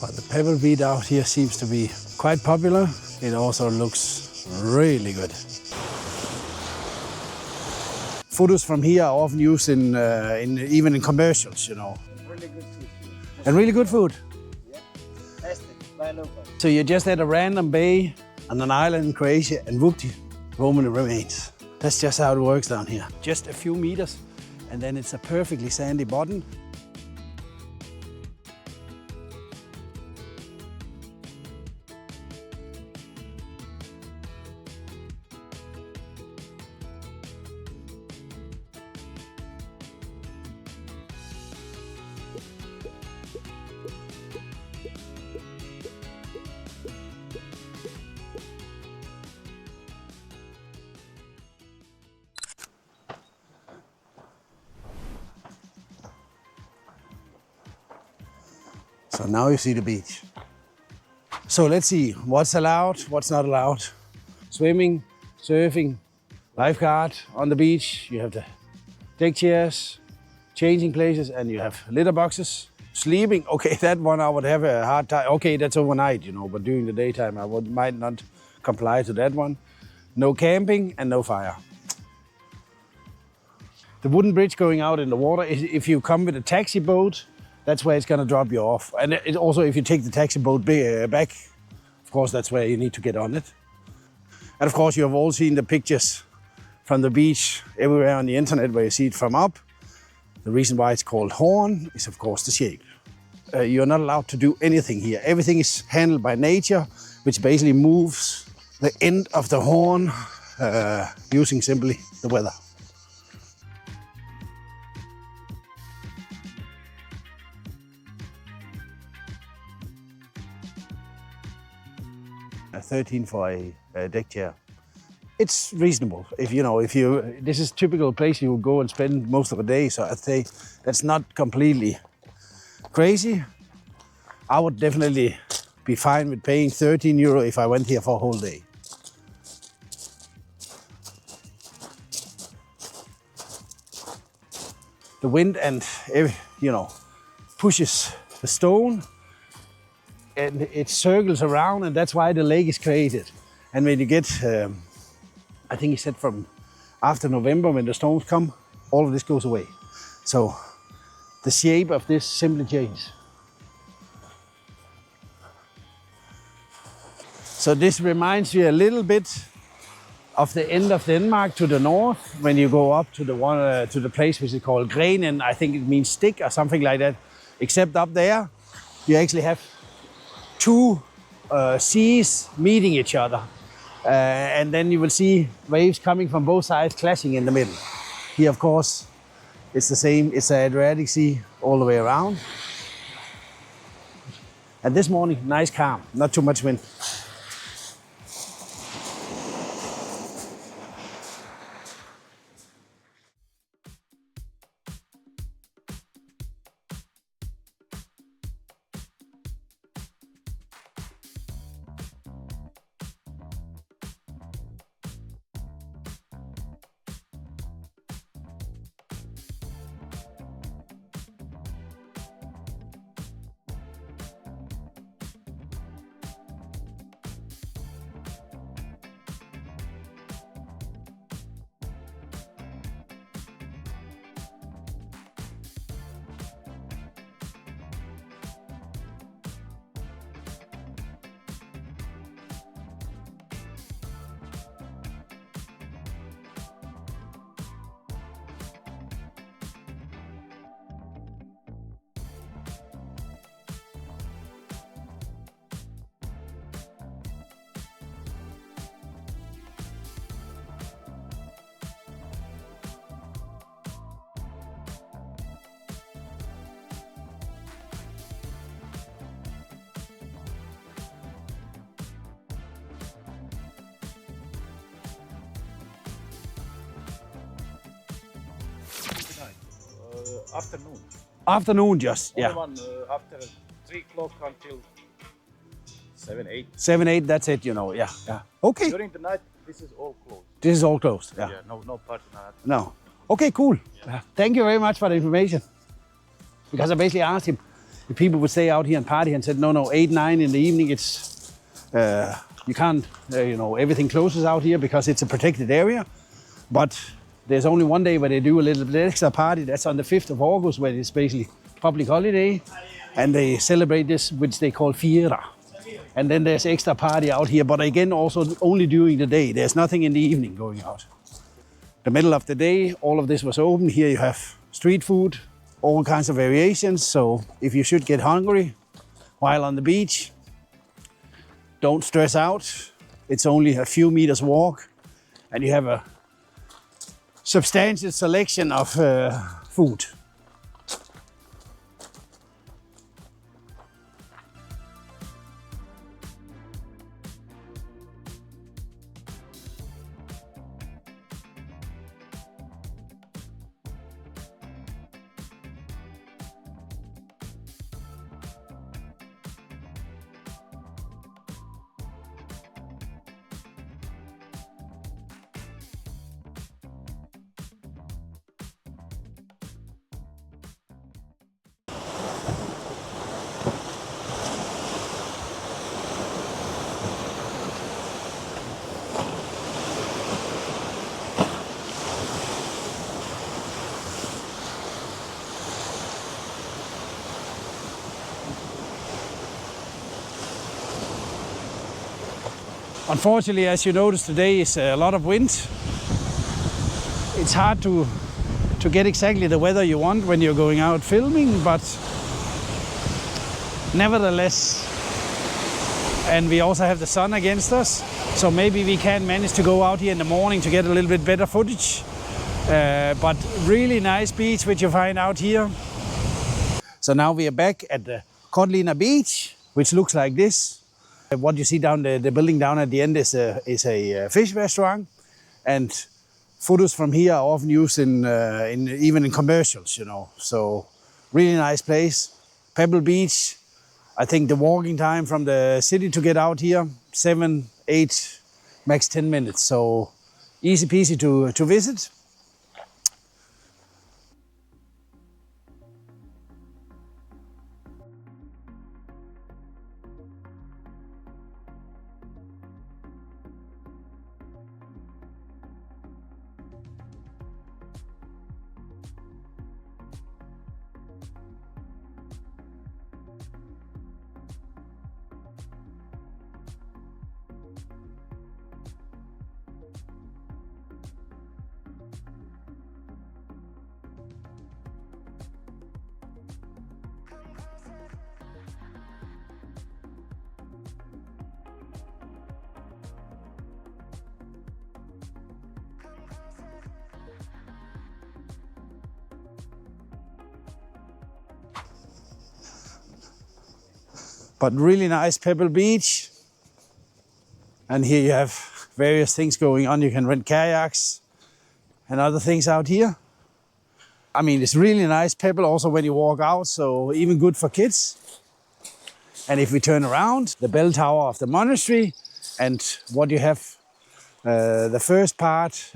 But the pebble beat out here seems to be quite popular. It also looks really good. Photos from here are often used even in commercials, you know. Really good food. And really good food. Yeah, fantastic. Vela Luka. So you're just at a random bay on an island in Croatia and whoopty, Roman remains. That's just how it works down here. Just a few meters and then it's a perfectly sandy bottom. So now you see the beach. So let's see what's allowed, what's not allowed. Swimming, surfing, lifeguard on the beach. You have the deck chairs, changing places, and you have litter boxes. Sleeping, okay, that one I would have a hard time. Okay, that's overnight, you know, but during the daytime I might not comply to that one. No camping and no fire. The wooden bridge going out in the water, if you come with a taxi boat, that's where it's going to drop you off. And it also, if you take the taxi boat back, of course, that's where you need to get on it. And of course, you have all seen the pictures from the beach everywhere on the internet where you see it from up. The reason why it's called horn is, of course, the shape. You're not allowed to do anything here. Everything is handled by nature, which basically moves the end of the horn using simply the weather. A 13 for a deck chair. It's reasonable. This is typical place you would go and spend most of the day. So I'd say that's not completely crazy. I would definitely be fine with paying 13 euro if I went here for a whole day. The wind and pushes the stone. And it circles around, and that's why the lake is created. And when you get, I think he said from after November, when the storms come, all of this goes away. So the shape of this simply changes. So this reminds you a little bit of the end of Denmark to the north, when you go up to the place which is called Grenen. I think it means stick or something like that. Except up there, you actually have two seas meeting each other. And then you will see waves coming from both sides clashing in the middle. Here, of course, it's the same. It's the Adriatic Sea all the way around. And this morning, nice calm, not too much wind. Afternoon. Afternoon, just, yeah. Only one after 3 o'clock until 7, 8. 7, 8, that's it, yeah. Okay. During the night, this is all closed. This is all closed, yeah. Yeah, no party night. No. Okay, cool. Yeah. Thank you very much for the information. Because I basically asked him, the people would stay out here and party and said, no, 8, 9 in the evening, it's, you can't, everything closes out here because it's a protected area. But there's only one day where they do a little bit extra party. That's on the 5th of August, where it's basically public holiday. And they celebrate this, which they call Fiera. And then there's extra party out here, but again, also only during the day. There's nothing in the evening going out. The middle of the day, all of this was open. Here you have street food, all kinds of variations. So if you should get hungry while on the beach, don't stress out. It's only a few meters walk and you have a substantial selection of food. Unfortunately, as you notice today, is a lot of wind. It's hard to get exactly the weather you want when you're going out filming, but nevertheless, and we also have the sun against us, so maybe we can manage to go out here in the morning to get a little bit better footage. But really nice beach which you find out here. So now we are back at the Kotlina beach, which looks like this. What you see down the building down at the end is a fish restaurant, and photos from here are often used in even in commercials, So really nice place. Pebble beach. I think the walking time from the city to get out here 7, 8, max 10 minutes. So easy peasy to visit. But really nice pebble beach. And here you have various things going on. You can rent kayaks and other things out here. I mean, it's really nice pebble also when you walk out, so even good for kids. And if we turn around, the bell tower of the monastery, and what you have, the first part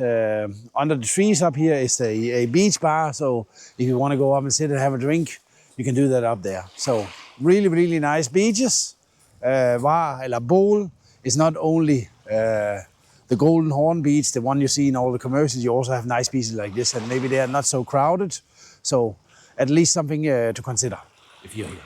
under the trees up here is a beach bar. So if you want to go up and sit and have a drink, you can do that up there. So really, really nice beaches. Var eller bowl is not only the Golden Horn beach, the one you see in all the commercials. You also have nice beaches like this, and maybe they are not so crowded. So at least something to consider if you're here.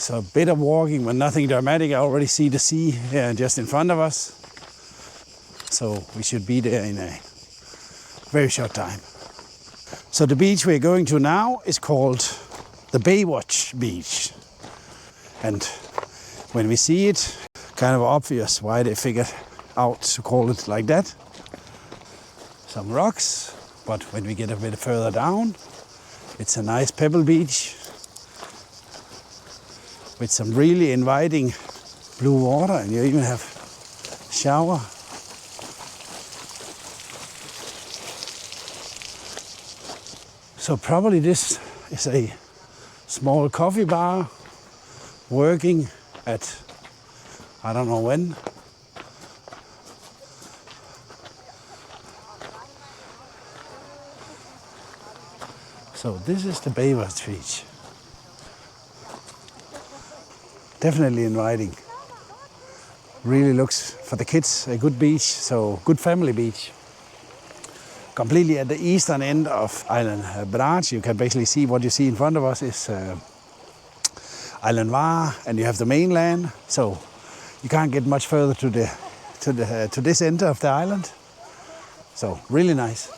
So a bit of walking, but nothing dramatic. I already see the sea here just in front of us. So we should be there in a very short time. So the beach we're going to now is called the Baywatch beach. And when we see it, kind of obvious why they figured out to call it like that. Some rocks, but when we get a bit further down, it's a nice pebble beach with some really inviting blue water, and you even have a shower. So probably this is a small coffee bar working at, I don't know when. So this is the Baywatch beach. Definitely inviting. Really looks, for the kids, a good beach, so good family beach. Completely at the eastern end of island Brac. You can basically see what you see in front of us is island Var, and you have the mainland. So you can't get much further to this end of the island. So really nice.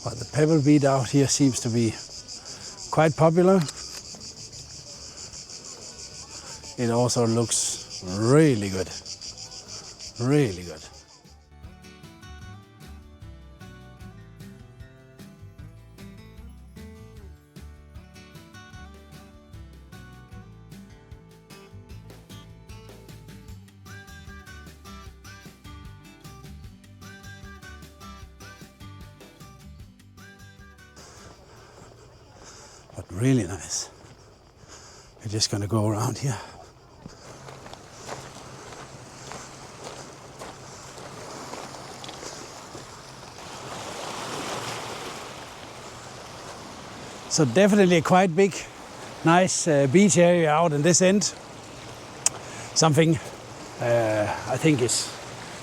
But the pebble beat out here seems to be quite popular. It also looks really good. Really good. But really nice. We're just gonna go around here. So definitely a quite big, nice beach area out in this end. Something I think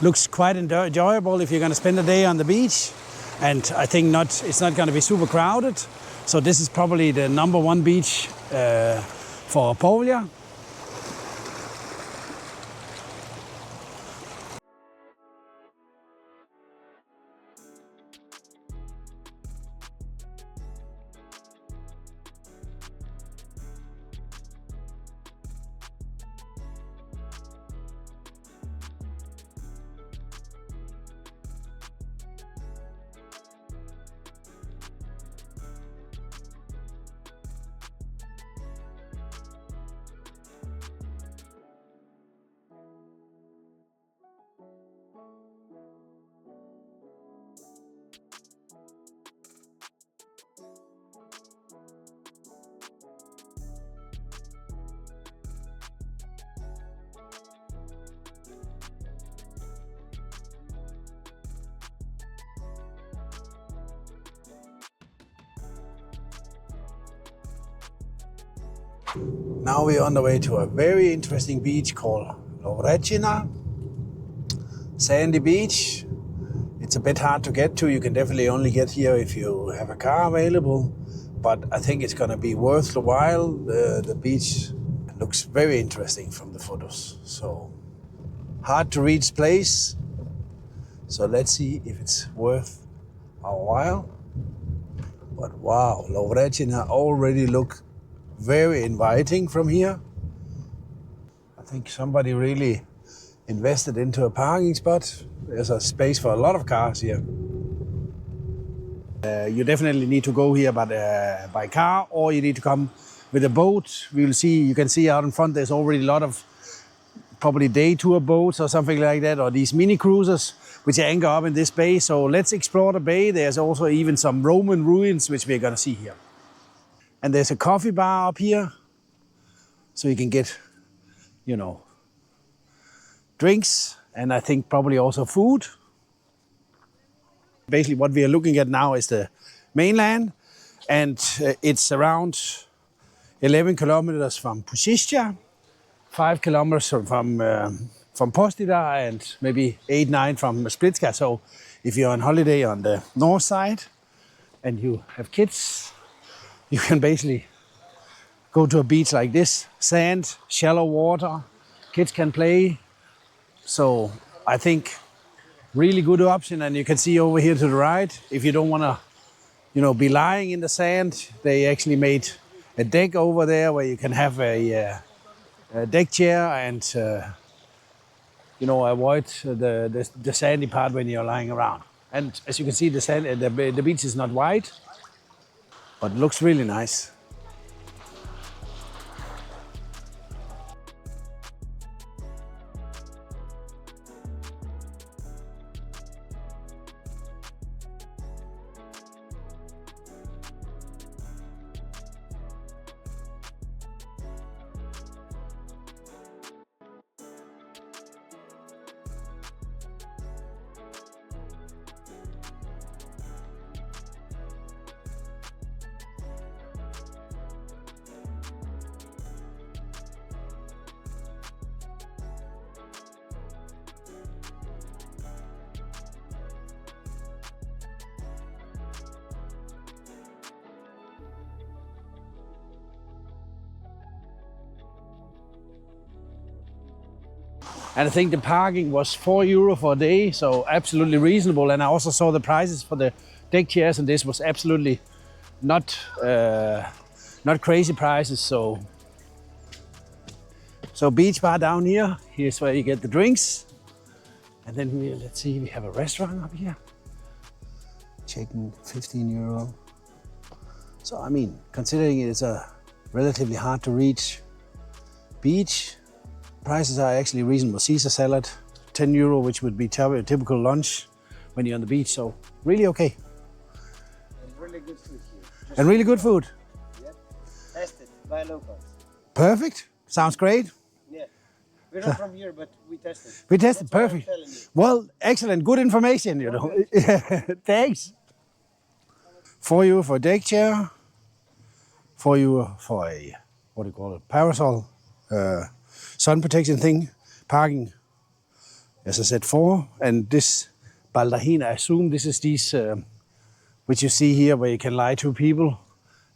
looks quite enjoyable if you're gonna spend a day on the beach. And I think it's not gonna be super crowded. So this is probably the number one beach for Povlja. Now we're on the way to a very interesting beach called Lovrečina. Sandy beach. It's a bit hard to get to. You can definitely only get here if you have a car available. But I think it's going to be worth the while. The beach looks very interesting from the photos. So hard to reach place. So let's see if it's worth our while. But wow, Lovrečina already look very inviting from here. I think somebody really invested into a parking spot. There's a space for a lot of cars here. You definitely need to go here by car, or you need to come with a boat. You can see out in front there's already a lot of probably day tour boats or something like that, or these mini cruisers which anchor up in this bay. So let's explore the bay. There's also even some Roman ruins which we're gonna see here. And there's a coffee bar up here, so you can get, drinks, and I think probably also food. Basically what we are looking at now is the mainland, and it's around 11 kilometers from Postira, 5 kilometers from Postira, and maybe 8-9 from Splitska. So if you're on holiday on the north side and you have kids, you can basically go to a beach like this, sand, shallow water, kids can play. So I think really good option. And you can see over here to the right, if you don't want to, be lying in the sand, they actually made a deck over there where you can have a deck chair and, avoid the sandy part when you're lying around. And as you can see, the beach is not wide, but looks really nice. And I think the parking was €4 for a day, so absolutely reasonable. And I also saw the prices for the deck chairs, and this was absolutely not crazy prices. So beach bar down here. Here's where you get the drinks. And then let's see, we have a restaurant up here. Chicken, €15. So I mean, considering it's a relatively hard to reach beach, prices are actually reasonable. Caesar salad, €10, which would be a typical lunch when you're on the beach. So really okay. And really good food here. And really good food. Yeah. Tested by locals. Perfect. Sounds great. Yeah. We're not from here, but we tested. We tested. That's what I'm Perfect. telling you. Well, excellent. Good information, Thanks. €4 for a deck chair. €4 for a, parasol, sun protection thing. Parking, as I said, 4. And this baldachin, I assume this is these, which you see here, where you can lie 2 people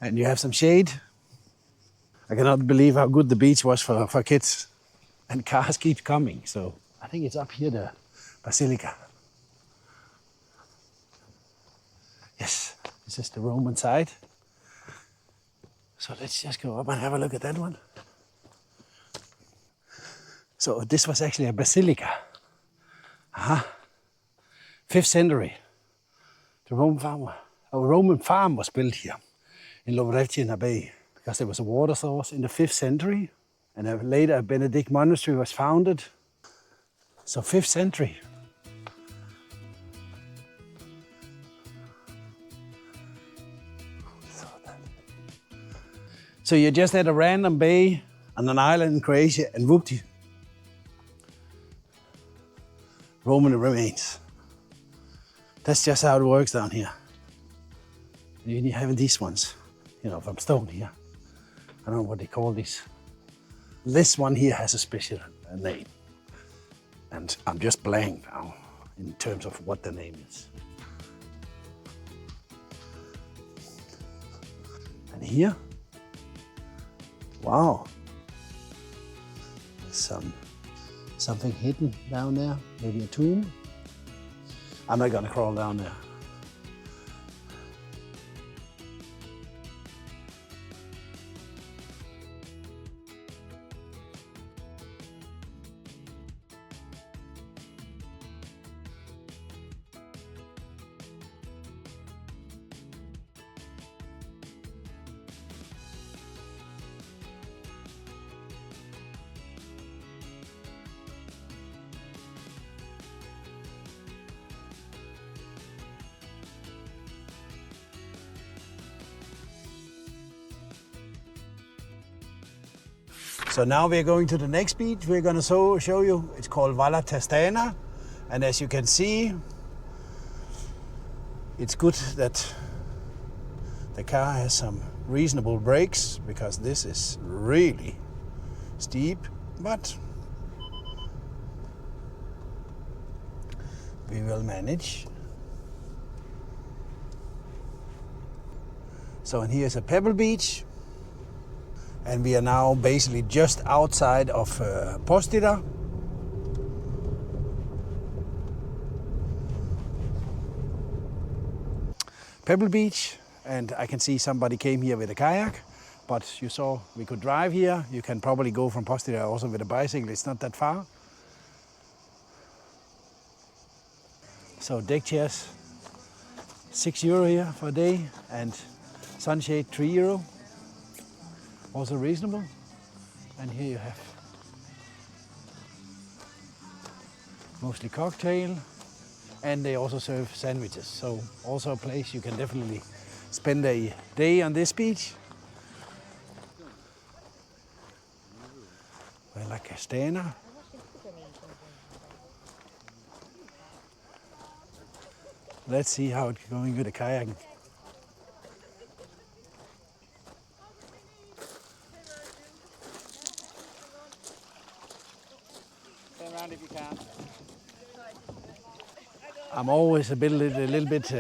and you have some shade. I cannot believe how good the beach was for kids. And cars keep coming, so I think it's up here, the Basilica. Yes, this is the Roman side. So let's just go up and have a look at that one. So this was actually a basilica. 5th century. The Roman farm was built here in Lovrečina Bay because there was a water source in the 5th century, and later a Benedict monastery was founded. So 5th century. So you're just at a random bay on an island in Croatia, and whoopty, Roman remains. That's just how it works down here. You're having these ones, from stone here. I don't know what they call these. This one here has a special name. And I'm just blank now in terms of what the name is. And here, wow, there's something hidden down there, maybe a tomb. I'm not gonna crawl down there. So now we're going to the next beach we're going to show you. It's called Vela Trstena. And as you can see, it's good that the car has some reasonable brakes, because this is really steep, but we will manage. So, and here's a pebble beach, and we are now basically just outside of Postira. Pebble beach, and I can see somebody came here with a kayak, but you saw we could drive here. You can probably go from Postira also with a bicycle, it's not that far. So deck chairs, €6 here for a day, and sunshade €3, also reasonable. And here you have mostly cocktail, and they also serve sandwiches. So also a place you can definitely spend a day on this beach. Vela Trstena. Let's see how it's going with the kayaking. Turn around if you can. I'm always a little bit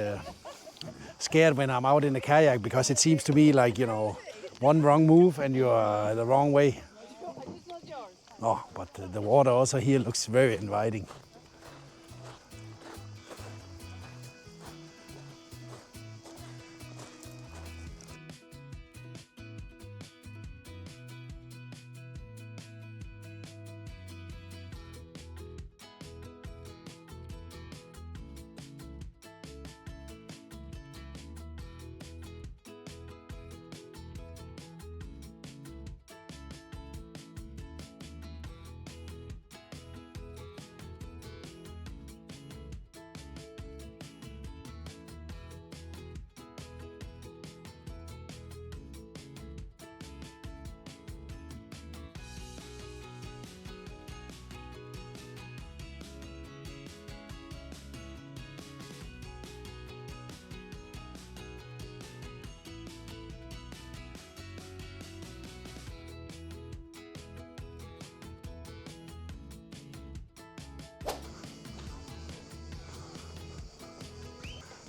scared when I'm out in the kayak, because it seems to be like, you know, one wrong move and you're the wrong way. Oh, but the water also here looks very inviting.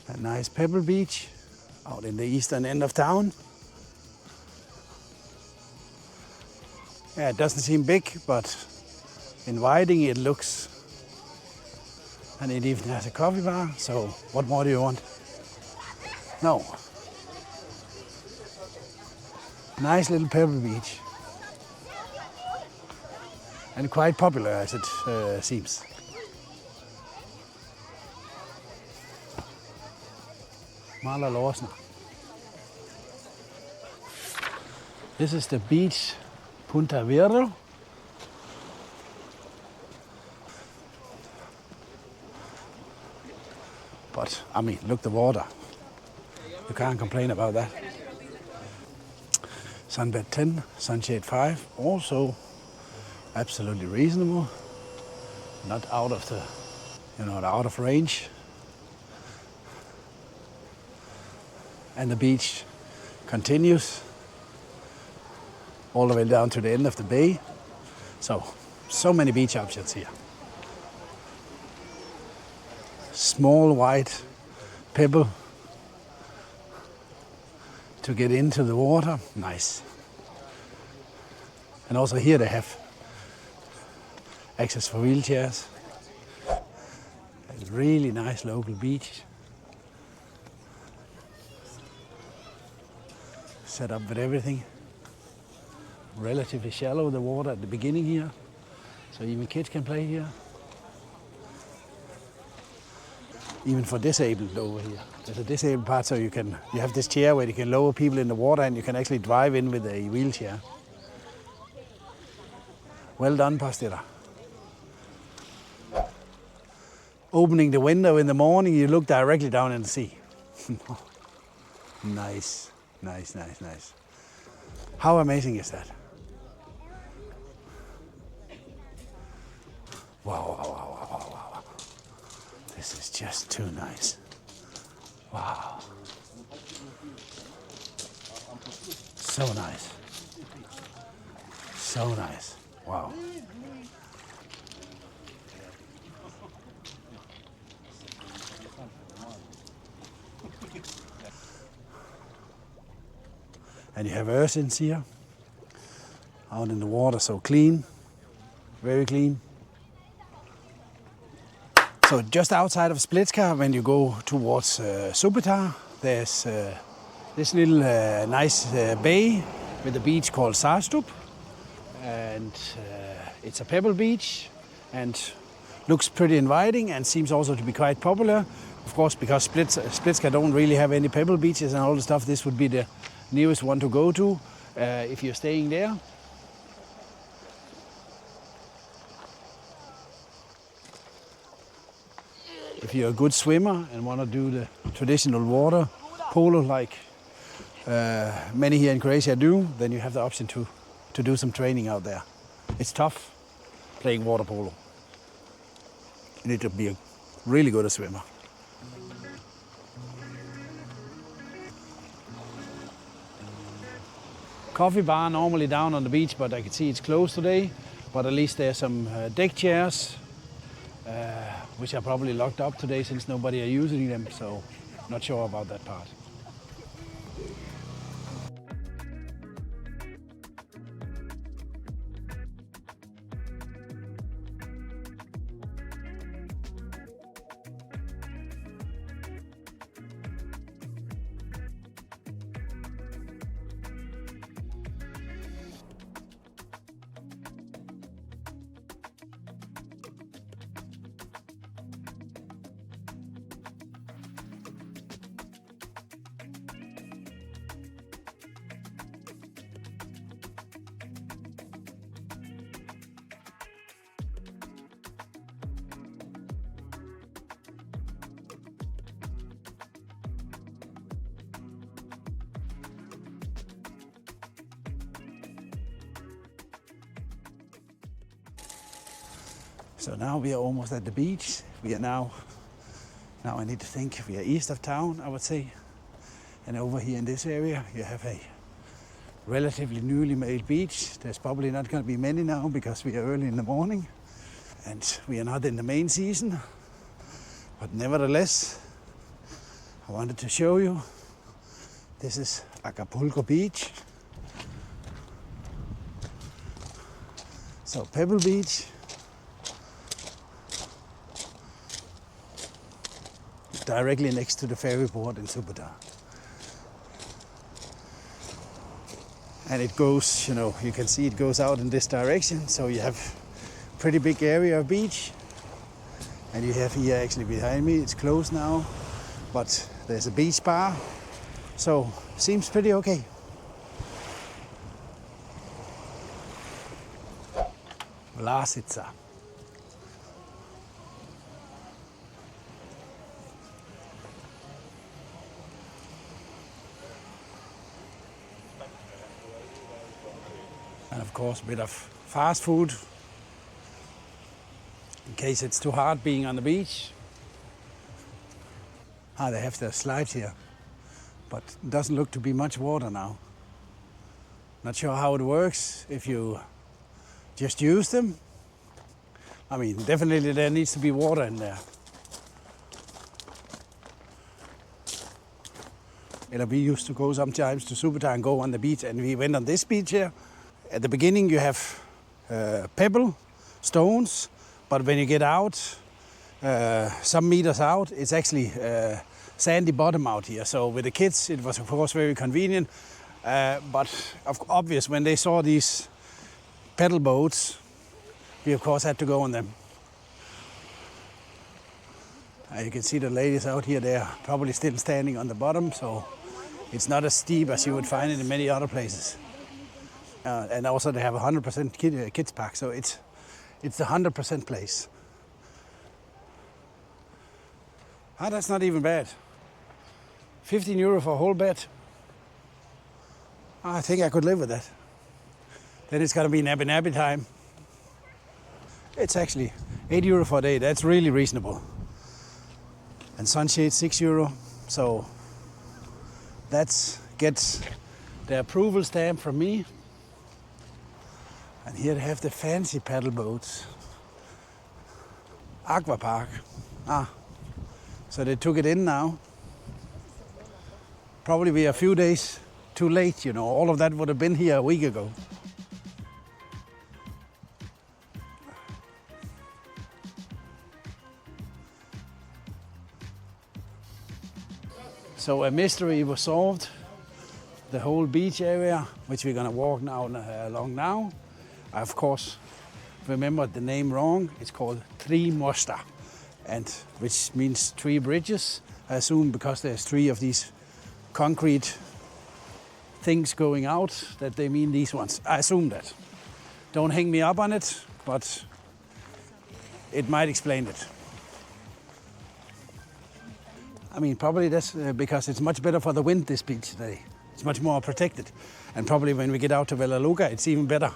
A nice pebble beach out in the eastern end of town. Yeah, it doesn't seem big, but inviting it looks. And it even has a coffee bar, so what more do you want? No. Nice little pebble beach. And quite popular, as it seems. Lozna. This is the beach Punta Vrilo. But I mean, look, the water. You can't complain about that. Sunbed 10, sunshade 5, also absolutely reasonable. Not out of the, out of range. And the beach continues all the way down to the end of the bay. So many beach options here. Small white pebble to get into the water. Nice. And also here they have access for wheelchairs. A really nice local beach. Set up with everything. Relatively shallow, the water at the beginning here, so even kids can play here. Even for disabled over here. There's a disabled part, so you have this chair where you can lower people in the water and you can actually drive in with a wheelchair. Well done, Postira. Opening the window in the morning, you look directly down in the sea. Nice. Nice, nice, nice. How amazing is that? Wow, wow, wow, wow, wow, wow. This is just too nice. Wow. So nice. So nice. Wow. And you have ursins here, out in the water, so clean, very clean. So just outside of Splitska, when you go towards Supetar, there's this little nice bay with a beach called Zastup. And it's a pebble beach and looks pretty inviting and seems also to be quite popular. Of course, because Splitska don't really have any pebble beaches and all the stuff, this would be the nearest one to go to if you're staying there. If you're a good swimmer and want to do the traditional water polo like many here in Croatia do, then you have the option to do some training out there. It's tough playing water polo. You need to be a really good swimmer. Coffee bar normally down on the beach, but I can see it's closed today. But at least there's some deck chairs, which are probably locked up today since nobody are using them, so not sure about that part. So now we are almost at the beach. We are now I need to think, we are east of town, I would say. And over here in this area, you have a relatively newly made beach. There's probably not going to be many now because we are early in the morning and we are not in the main season. But nevertheless, I wanted to show you. This is Acapulco Beach. So Pebble Beach. Directly next to the ferry port in Supetar. And it goes, you can see it goes out in this direction, so you have a pretty big area of beach. And you have here actually behind me, it's closed now, but there's a beach bar, so seems pretty okay. Vlačica. And of course a bit of fast food in case it's too hard being on the beach. They have the slides here, but it doesn't look to be much water now. Not sure how it works if you just use them. I mean, definitely there needs to be water in there. We used to go sometimes to Supetar and go on the beach, and we went on this beach here. At the beginning you have pebble, stones, but when you get out, some meters out, it's actually sandy bottom out here. So with the kids it was of course very convenient, but obvious when they saw these pedal boats, we of course had to go on them. You can see the ladies out here, they are probably still standing on the bottom, so it's not as steep as you would find it in many other places. And also they have 100% kids park, so it's the 100% place. That's not even bad. 15 euro for a whole bed. I think I could live with that. Then it's gonna be nappy time. It's actually €8 for a day, that's really reasonable. And sunshade €6. So that gets the approval stamp from me. And here they have the fancy paddle boats. Aqua Park. So they took it in now. Probably be a few days too late, you know. All of that would have been here a week ago. So a mystery was solved. The whole beach area, which we're gonna walk now along now. I of course remembered the name wrong. It's called Tri Mosta, and which means 3 bridges. I assume because there's 3 of these concrete things going out that they mean these ones. I assume that. Don't hang me up on it, but it might explain it. I mean, probably that's because it's much better for the wind, this beach today. It's much more protected. And probably when we get out to Vela Luka, it's even better.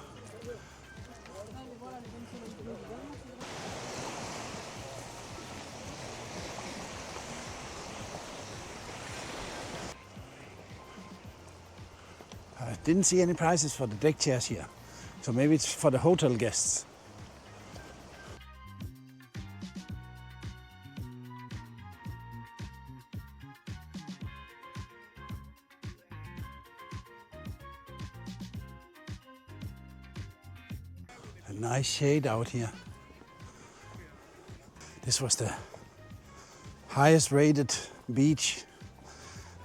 I didn't see any prices for the deck chairs here. So maybe it's for the hotel guests. A nice shade out here. This was the highest rated beach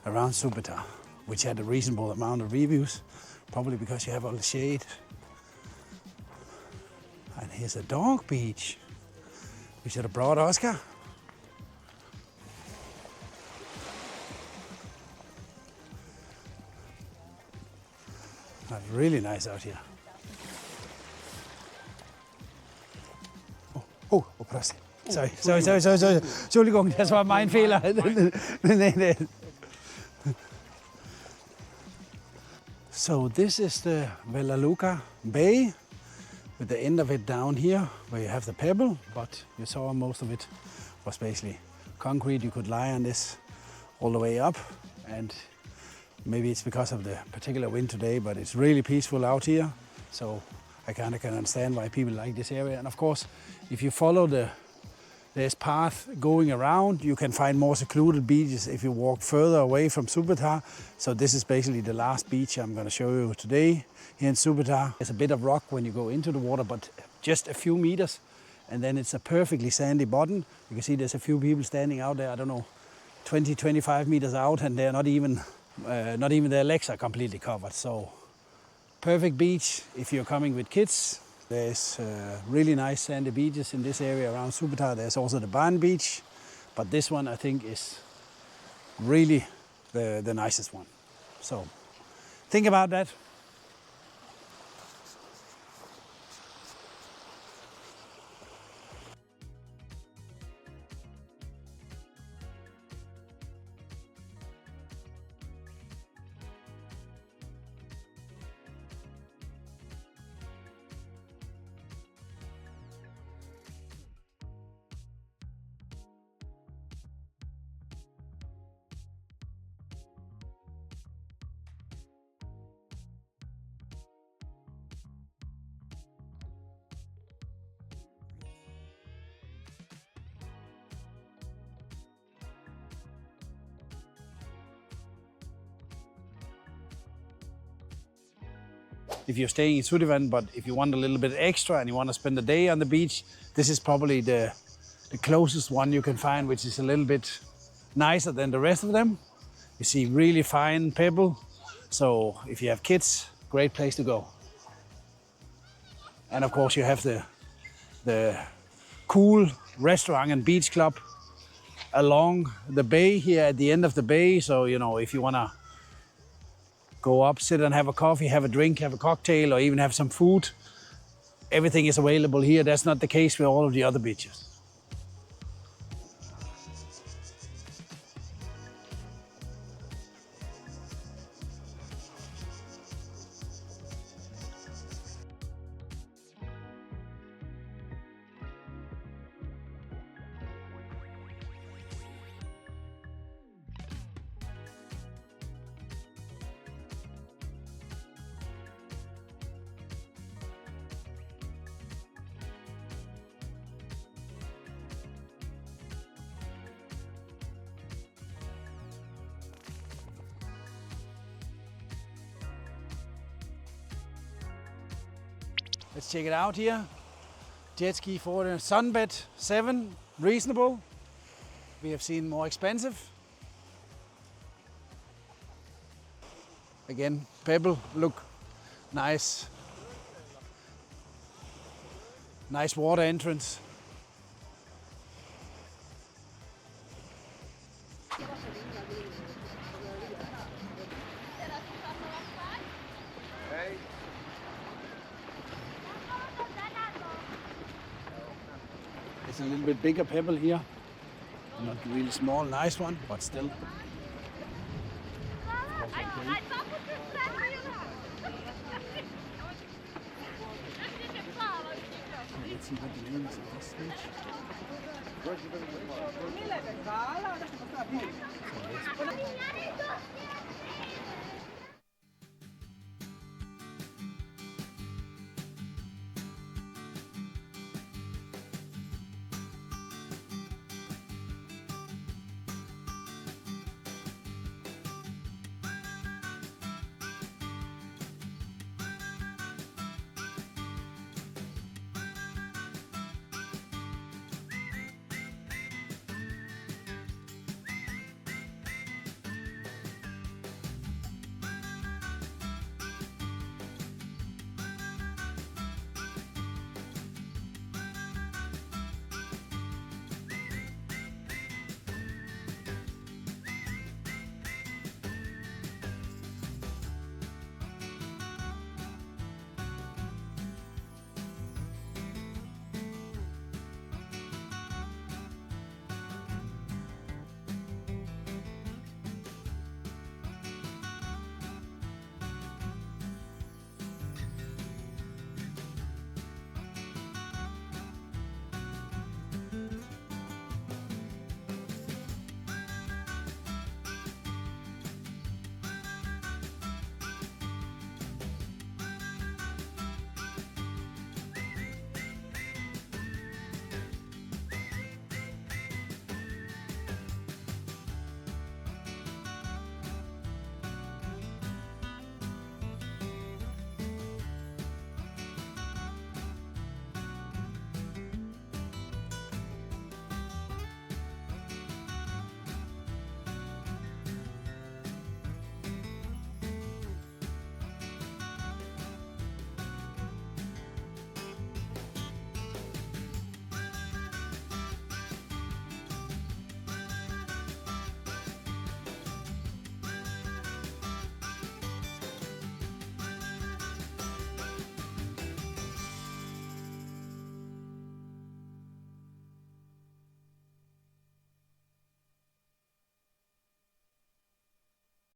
around Supetar, which had a reasonable amount of reviews, probably because you have all the shade. And here's a dog beach. We should have brought Oscar. That's really nice out here. Prost. Sorry. Entschuldigung, das war mein Fehler. Nee. So this is the Vela Luka Bay, with the end of it down here, where you have the pebble, but you saw most of it was basically concrete. You could lie on this all the way up, and maybe it's because of the particular wind today, but it's really peaceful out here. So I kind of can understand why people like this area. And of course, if you follow this path going around, you can find more secluded beaches if you walk further away from Supetar. So this is basically the last beach I'm going to show you today here in Supetar. There's a bit of rock when you go into the water, but just a few meters, and then it's a perfectly sandy bottom. You can see there's a few people standing out there, I don't know, 20, 25 meters out, and they're not even their legs are completely covered. So perfect beach if you're coming with kids. There's really nice sandy beaches in this area around Supetar. There's also the Barn Beach, but this one I think is really the nicest one. So think about that. If you're staying in Sutivan, but if you want a little bit extra and you want to spend the day on the beach, this is probably the closest one you can find, which is a little bit nicer than the rest of them. You see really fine pebble. So if you have kids, great place to go. And of course you have the cool restaurant and beach club along the bay here at the end of the bay. So, you know, if you want to go up, sit and have a coffee, have a drink, have a cocktail, or even have some food, everything is available here. That's not the case with all of the other beaches. Let's check it out here. Jet ski for the sunbed 7, reasonable. We have seen more expensive. Again, pebble, look, nice. Nice water entrance. It's a little bit bigger pebble here. Not really small, nice one, but still. Let's see what the name is at this stage. So